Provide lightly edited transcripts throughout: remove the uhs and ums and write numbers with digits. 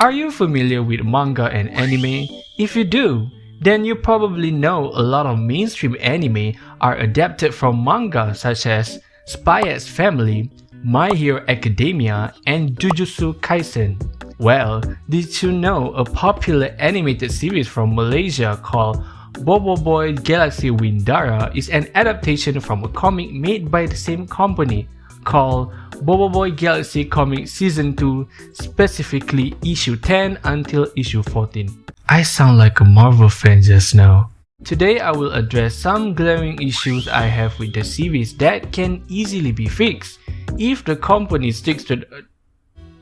Are you familiar with manga and anime? If you do, then you probably know a lot of mainstream anime are adapted from manga such as Spy X Family, My Hero Academia, and Jujutsu Kaisen. Well, did you know a popular animated series from Malaysia called BoBoiBoy Galaxy WINDARA is an adaptation from a comic made by the same company called BoBoiBoy Galaxy Comic Season 2, specifically issue 10 until issue 14. I sound like a Marvel fan just now. Today I will address some glaring issues I have with the series that can easily be fixed if the company sticks to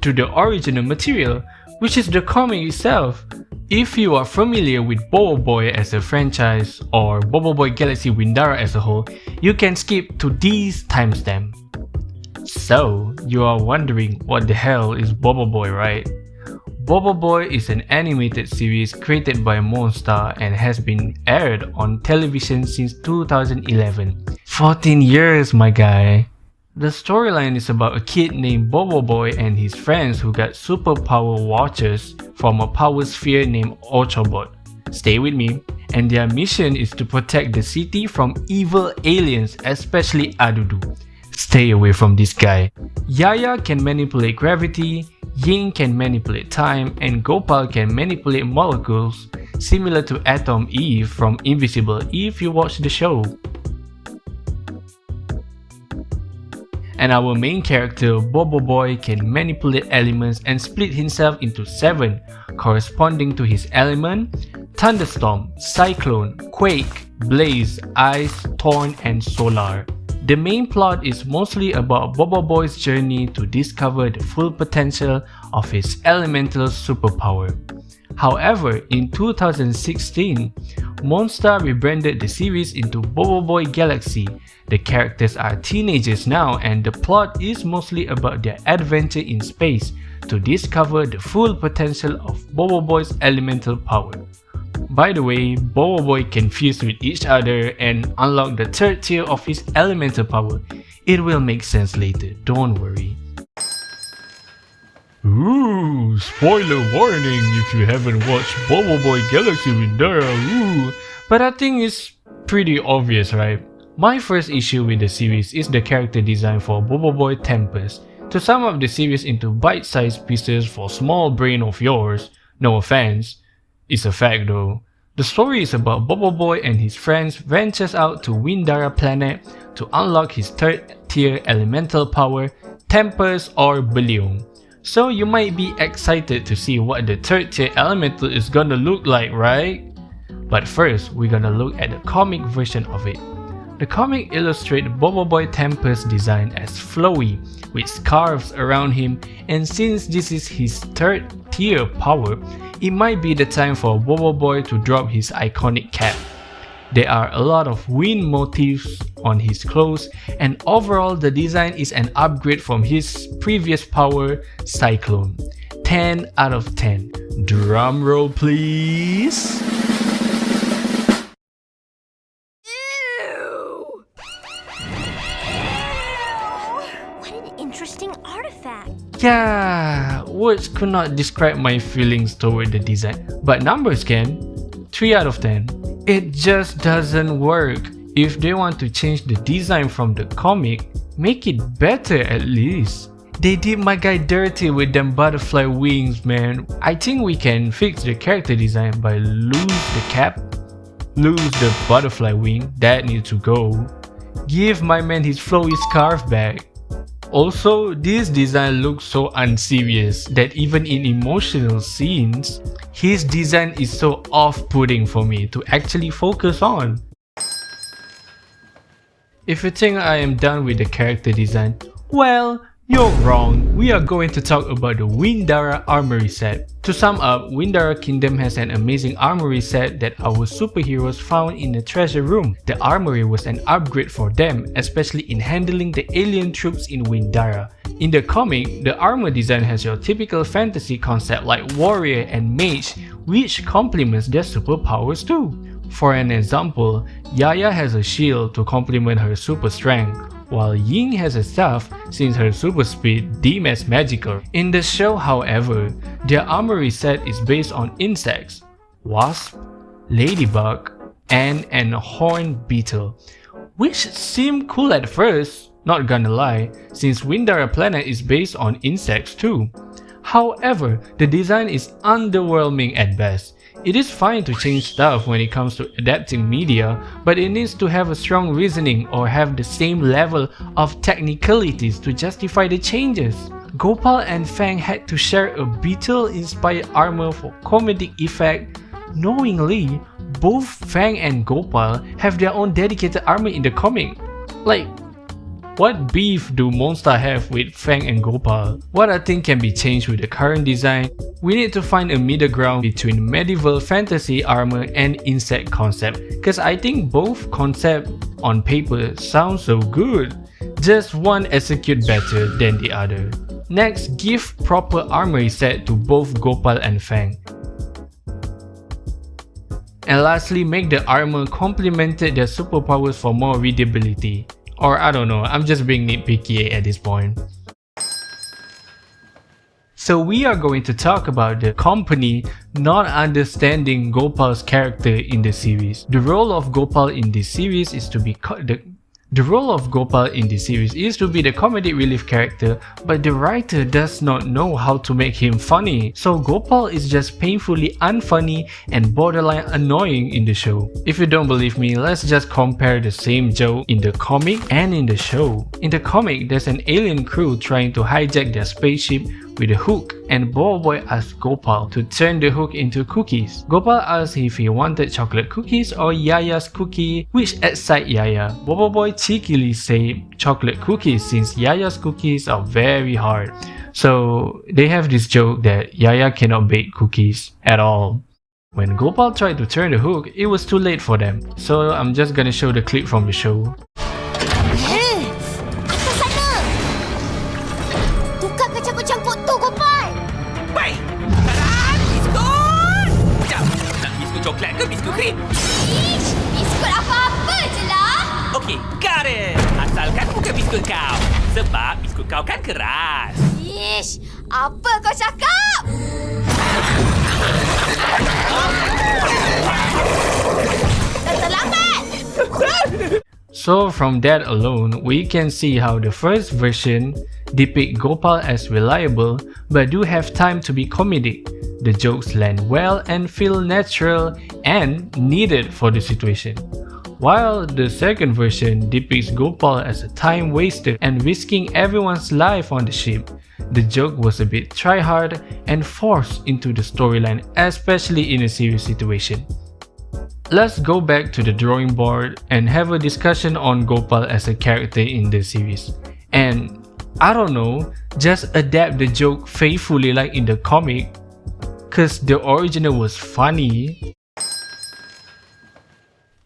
the original material, which is the comic itself. If you are familiar with BoBoiBoy as a franchise or BoBoiBoy Galaxy WINDARA as a whole, you can skip to these timestamps. So, you are wondering what the hell is BoBoiBoy, right? BoBoiBoy is an animated series created by Monster and has been aired on television since 2011. 14 years, my guy! The storyline is about a kid named BoBoiBoy and his friends who got superpower watches from a power sphere named Ultrabot. Stay with me. And their mission is to protect the city from evil aliens, especially Adudu. Stay away from this guy. Yaya can manipulate gravity, Ying can manipulate time, and Gopal can manipulate molecules, similar to Atom Eve from Invisible if you watch the show. And our main character, BoBoiBoy, can manipulate elements and split himself into 7, corresponding to his element: Thunderstorm, Cyclone, Quake, Blaze, Ice, Thorn, and Solar. The main plot is mostly about BoBoiBoy's journey to discover the full potential of his elemental superpower. However, in 2016, Monster rebranded the series into BoBoiBoy Galaxy. The characters are teenagers now and the plot is mostly about their adventure in space to discover the full potential of BoBoiBoy's elemental power. By the way, BoBoiBoy can fuse with each other and unlock the 3rd tier of his elemental power. It will make sense later, don't worry. Ooh, spoiler warning if you haven't watched BoBoiBoy Galaxy WINDARA, ooh. But I think it's pretty obvious, right? My first issue with the series is the character design for BoBoiBoy Tempest. To sum up the series into bite-sized pieces for small brain of yours, no offense, it's a fact though. The story is about BoBoiBoy and his friends ventures out to WINDARA planet to unlock his 3rd tier elemental power, Tempest or Beliung. So you might be excited to see what the 3rd tier elemental is gonna look like, right? But first, we're gonna look at the comic version of it. The comic illustrates BoBoiBoy Tempest's design as flowy, with scarves around him, and since this is his 3rd tier power, it might be the time for BoBoiBoy to drop his iconic cap. There are a lot of wind motifs on his clothes, and overall the design is an upgrade from his previous power, Cyclone. 10 out of 10. Drum roll please! Interesting artifact. Yeah, words could not describe my feelings toward the design, but numbers can. 3 out of 10. It just doesn't work. If they want to change the design from the comic, make it better at least. They did my guy dirty with them butterfly wings, man. I think we can fix the character design by lose the cap, lose the butterfly wing, that needs to go. Give my man his flowy scarf back. Also, this design looks so unserious that even in emotional scenes, his design is so off-putting for me to actually focus on. If you think I am done with the character design, well, you're wrong. We are going to talk about the WINDARA Armory set. To sum up, WINDARA Kingdom has an amazing armory set that our superheroes found in the treasure room. The armory was an upgrade for them, especially in handling the alien troops in WINDARA. In the comic, the armor design has your typical fantasy concept like warrior and mage, which complements their superpowers too. For an example, Yaya has a shield to complement her super strength, while Ying has a staff since her super speed deemed as magical. In the show, however, their armory set is based on insects, wasp, ladybug, and an horned beetle, which seemed cool at first, not gonna lie, since Windara planet is based on insects too. However, the design is underwhelming at best. It is fine to change stuff when it comes to adapting media, but it needs to have a strong reasoning or have the same level of technicalities to justify the changes. Gopal and Fang had to share a beetle-inspired armor for comedic effect. Knowingly, both Fang and Gopal have their own dedicated armor in the comic. Like, what beef do Monster have with Fang and Gopal? What I think can be changed with the current design, we need to find a middle ground between medieval fantasy armor and insect concept, cause I think both concept on paper sound so good, just one execute better than the other. Next, give proper armory set to both Gopal and Fang. And lastly, make the armor complemented their superpowers for more readability. Or I don't know, I'm just being nitpicky at this point. So we are going to talk about the company not understanding Gopal's character in the series. The role of Gopal in this series is to be the comedic relief character, but the writer does not know how to make him funny. So Gopal is just painfully unfunny and borderline annoying in the show. If you don't believe me, let's just compare the same joke in the comic and in the show. In the comic, there's an alien crew trying to hijack their spaceship with a hook, and BoBoiBoy asks Gopal to turn the hook into cookies. Gopal asks if he wanted chocolate cookies or Yaya's cookie, which excites Yaya. BoBoiBoy cheekily say chocolate cookies since Yaya's cookies are very hard. So they have this joke that Yaya cannot bake cookies at all. When Gopal tried to turn the hook, it was too late for them. So I'm just gonna show the clip from the show. Coklat ke biskut krim? Ish, biskut apa-apa je lah. Okey, got it. Asalkan bukan biskut kau. Sebab biskut kau kan keras. Ish, apa kau cakap? Dah terlambat. So from that alone, we can see how the first version depict Gopal as reliable but do have time to be comedic. The jokes land well and feel natural and needed for the situation. While the second version depicts Gopal as a time waster and risking everyone's life on the ship, the joke was a bit try-hard and forced into the storyline, especially in a serious situation. Let's go back to the drawing board and have a discussion on Gopal as a character in the series. And I don't know, just adapt the joke faithfully like in the comic, cause the original was funny.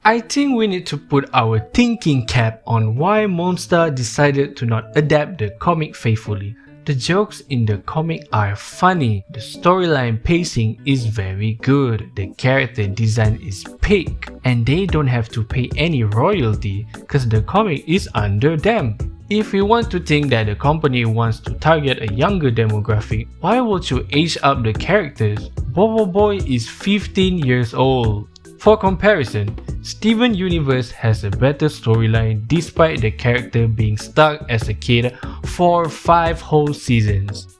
I think we need to put our thinking cap on why Monster decided to not adapt the comic faithfully. The jokes in the comic are funny, the storyline pacing is very good, the character design is peak, and they don't have to pay any royalty cause the comic is under them. If you want to think that the company wants to target a younger demographic, why would you age up the characters? BoBoiBoy is 15 years old. For comparison, Steven Universe has a better storyline despite the character being stuck as a kid for 5 whole seasons.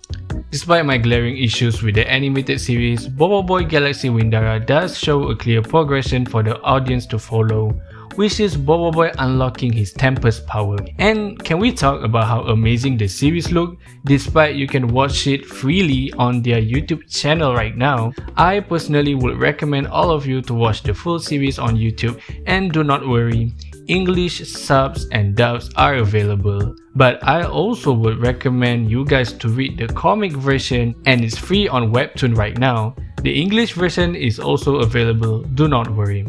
Despite my glaring issues with the animated series, BoBoiBoy Galaxy WINDARA does show a clear progression for the audience to follow, which is BoBoiBoy unlocking his Tempest power. And can we talk about how amazing the series look? Despite you can watch it freely on their YouTube channel right now, I personally would recommend all of you to watch the full series on YouTube, and do not worry, English subs and dubs are available. But I also would recommend you guys to read the comic version, and it's free on Webtoon right now. The English version is also available, do not worry.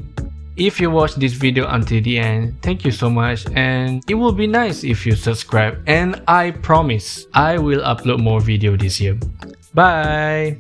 If you watched this video until the end, thank you so much, and it will be nice if you subscribe, and I promise I will upload more video this year. Bye!